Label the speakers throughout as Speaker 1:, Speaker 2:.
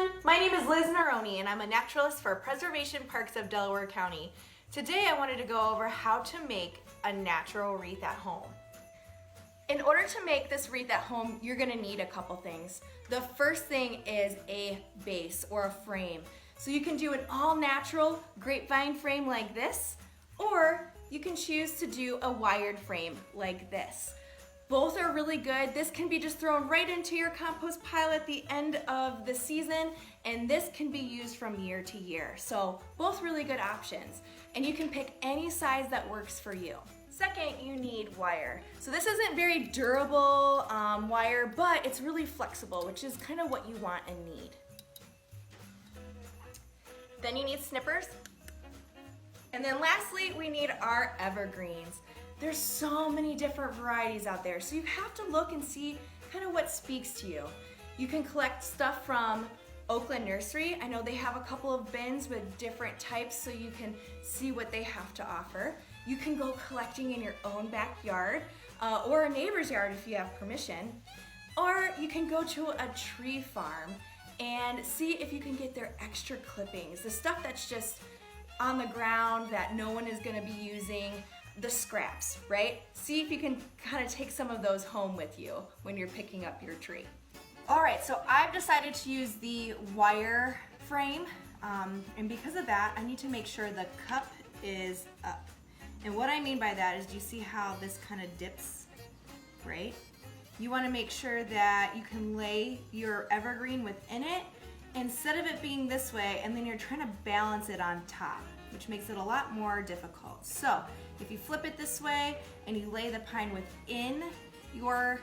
Speaker 1: everyone, my name is Liz Neroni and I'm a naturalist for Preservation Parks of Delaware County. Today I wanted to go over how to make a natural wreath at home. In order to make this wreath at home, you're gonna need a couple things. The first thing is a base or a frame. So you can do an all natural grapevine frame like this, or you can choose to do a wired frame like this. Both are really good. This can be just thrown right into your compost pile at the end of the season, and this can be used from year to year. So both really good options. And you can pick any size that works for you. Second, you need wire. So this isn't very durable wire, but it's really flexible, which is kind of what you want and need. Then you need snippers. And then lastly, we need our evergreens. There's so many different varieties out there, so you have to look and see kind of what speaks to you. You can collect stuff from Oakland Nursery. I know they have a couple of bins with different types so you can see what they have to offer. You can go collecting in your own backyard or a neighbor's yard if you have permission. Or you can go to a tree farm and see if you can get their extra clippings, the stuff that's just on the ground that no one is going to be using. The scraps, right? See if you can kind of take some of those home with you when you're picking up your tree. All right, so I've decided to use the wire frame, and because of that, I need to make sure the cup is up. And what I mean by that is, do you see how this kind of dips, right? You want to make sure that you can lay your evergreen within it instead of it being this way, and then you're trying to balance it on top, which makes it a lot more difficult. So if you flip it this way and you lay the pine within your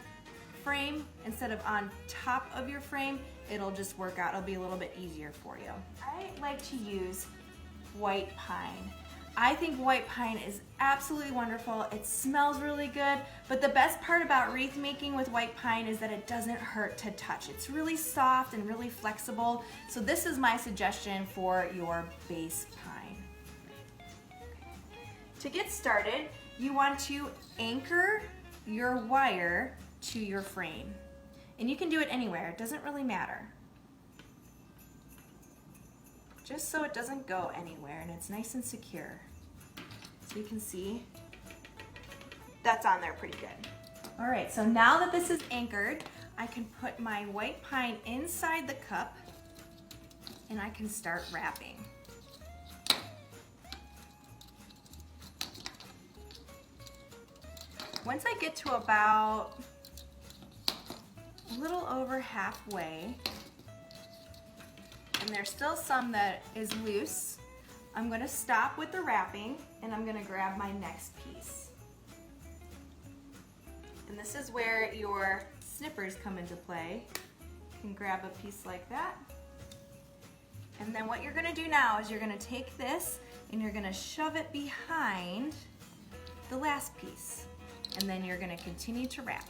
Speaker 1: frame instead of on top of your frame, it'll just work out. It'll be a little bit easier for you. I like to use white pine. I think white pine is absolutely wonderful. It smells really good, but the best part about wreath making with white pine is that it doesn't hurt to touch. It's really soft and really flexible. So this is my suggestion for your base pine. To get started, you want to anchor your wire to your frame. And you can do it anywhere, it doesn't really matter. Just so it doesn't go anywhere and it's nice and secure. So you can see that's on there pretty good. All right, so now that this is anchored, I can put my white pine inside the cup and I can start wrapping. Once I get to about a little over halfway, and there's still some that is loose, I'm going to stop with the wrapping and I'm going to grab my next piece. And this is where your snippers come into play. You can grab a piece like that. And then what you're going to do now is you're going to take this and you're going to shove it behind the last piece. And then you're going to continue to wrap.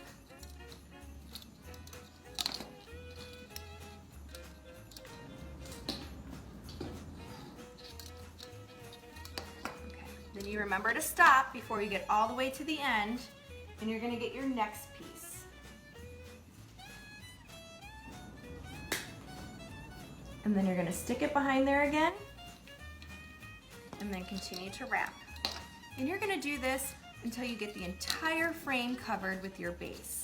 Speaker 1: Okay. Then you remember to stop before you get all the way to the end, and you're going to get your next piece. And then you're going to stick it behind there again, and then continue to wrap. And you're going to do this until you get the entire frame covered with your base.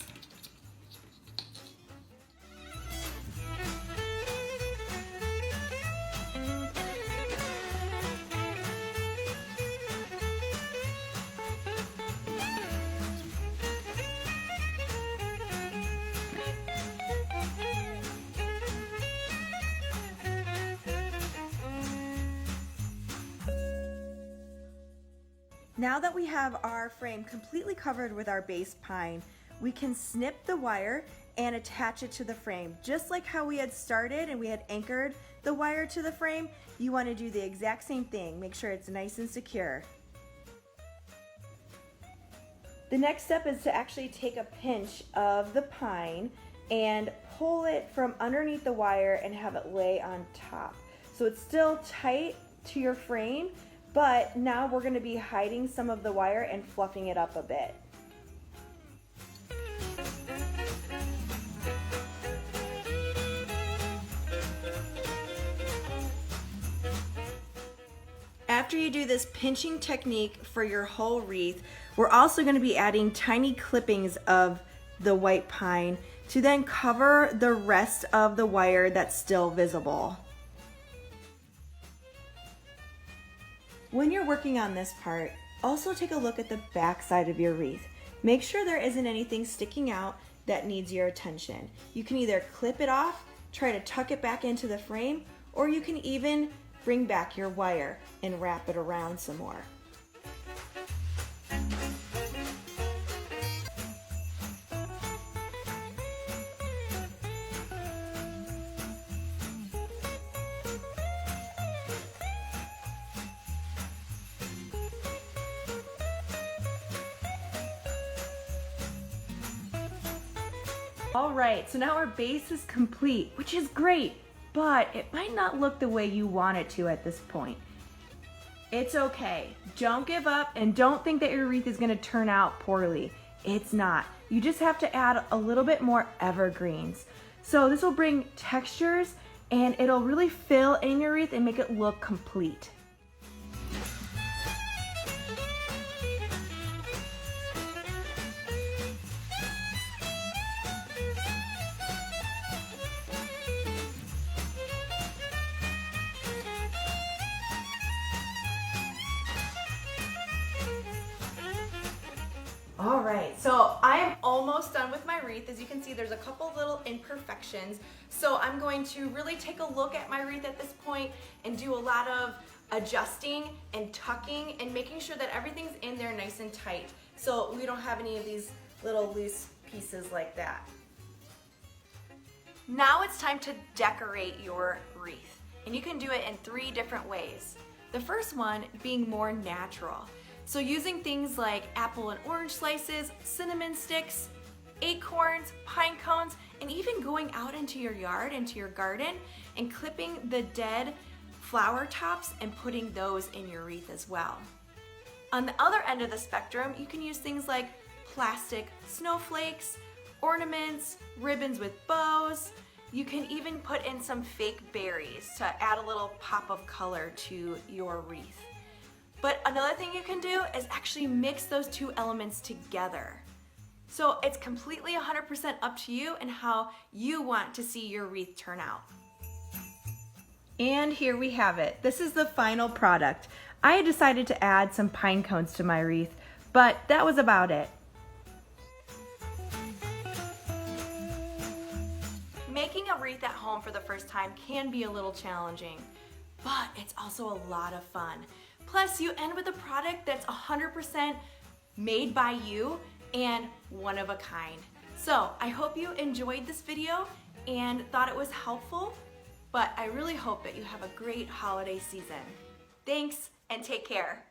Speaker 1: Now that we have our frame completely covered with our base pine, we can snip the wire and attach it to the frame. Just like how we had started and we had anchored the wire to the frame, you want to do the exact same thing. Make sure it's nice and secure. The next step is to actually take a pinch of the pine and pull it from underneath the wire and have it lay on top. So it's still tight to your frame, but now we're going to be hiding some of the wire and fluffing it up a bit. after you do this pinching technique for your whole wreath, we're also going to be adding tiny clippings of the white pine to then cover the rest of the wire that's still visible. When you're working on this part, also take a look at the back side of your wreath. Make sure there isn't anything sticking out that needs your attention. You can either clip it off, try to tuck it back into the frame, or you can even bring back your wire and wrap it around some more. All right, so now our base is complete, which is great, but it might not look the way you want it to at this point. It's okay. Don't give up and don't think that your wreath is going to turn out poorly. It's not. You just have to add a little bit more evergreens. So this will bring textures and it'll really fill in your wreath and make it look complete. All right, so I am almost done with my wreath. As you can see, there's a couple little imperfections. So I'm going to really take a look at my wreath at this point and do a lot of adjusting and tucking and making sure that everything's in there nice and tight so we don't have any of these little loose pieces like that. Now it's time to decorate your wreath, and you can do it in 3 different ways. The first one being more natural. So using things like apple and orange slices, cinnamon sticks, acorns, pine cones, and even going out into your yard, into your garden, and clipping the dead flower tops and putting those in your wreath as well. On the other end of the spectrum, you can use things like plastic snowflakes, ornaments, ribbons with bows. You can even put in some fake berries to add a little pop of color to your wreath. But another thing you can do is actually mix those 2 elements together. So it's completely 100% up to you and how you want to see your wreath turn out. And here we have it. This is the final product. I decided to add some pine cones to my wreath, but that was about it. Making a wreath at home for the first time can be a little challenging, but it's also a lot of fun. Plus, you end with a product that's 100% made by you and one of a kind. So I hope you enjoyed this video and thought it was helpful, but I really hope that you have a great holiday season. Thanks and take care.